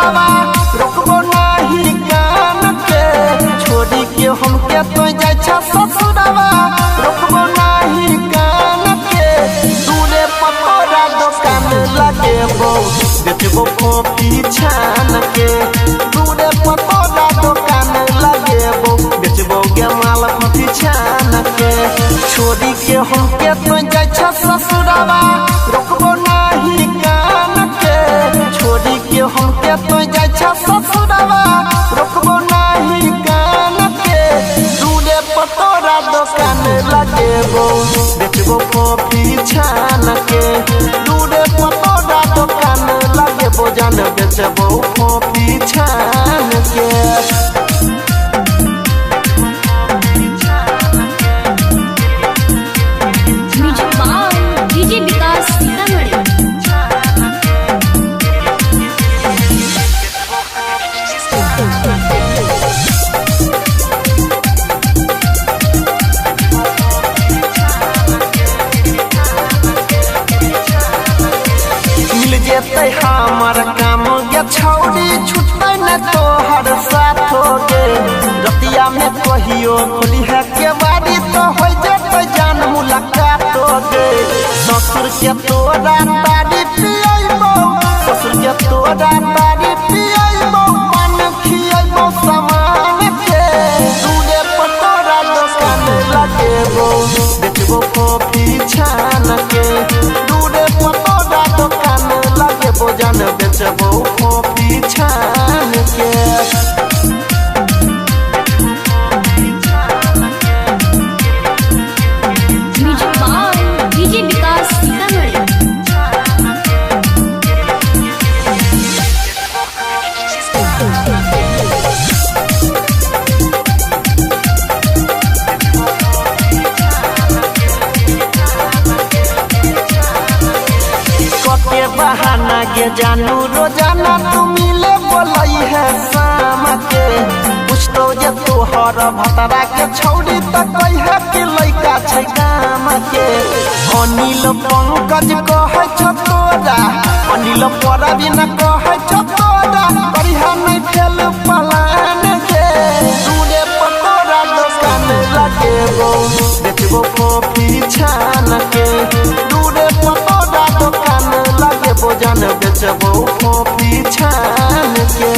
ससुरावा रोकबो नाही कान के छोड़ी के हमके तो जाय छ ससुरावा रोकबो नाही कान के दूरे पतोरा दुकान लगेबो बेचबो कॉफी छान के दूरे पतोरा दुकान लगेबो बेचबो गमाल कॉफी छान के छोड़ी के हमके तो जाय छ ससुरावा रोकबो नाही कान के छोड़ी के हमके तो जाय छ ससुरावा रोकबो नाही कान के दूरे पतोरा दुकान लगेबो बेचबो कॉफी छान के दूरे पतोरा दुकान लगेबो जान बेचबो कॉफी छान के हमार काम गे छौड़ी छुटै न तोहर साथो गे रतिया में कहियो खोली है के बारी तो हो जेतै जान मुलाकातो गे ससुर के तोरा तारी पियैबो ससुर के तोरा तारी पियैबो पान खियैबो सामान के दूरे पतोरा दुकान लगेबो बेचबो कॉफी छान के दूरे पतोरा दुकान लगेबो जान बेचबो कॉफी छान के बहाना के जानू रोजाना तू मिले बोलई है शाम के कुछ तो जे तोहर भतरा के छौड़ी त कहि है कि लइका छै काम के अनिल पंकज कहे छ तोरा अनिल परवीन कहे छ तोरा करिहा नहीं खेल पलान के दूरे पतोरा दुकान लगेबो बेचबो कॉफी छान के दूरे पतोरा दुकान लगेबो जान बेचबो कॉफी छान के।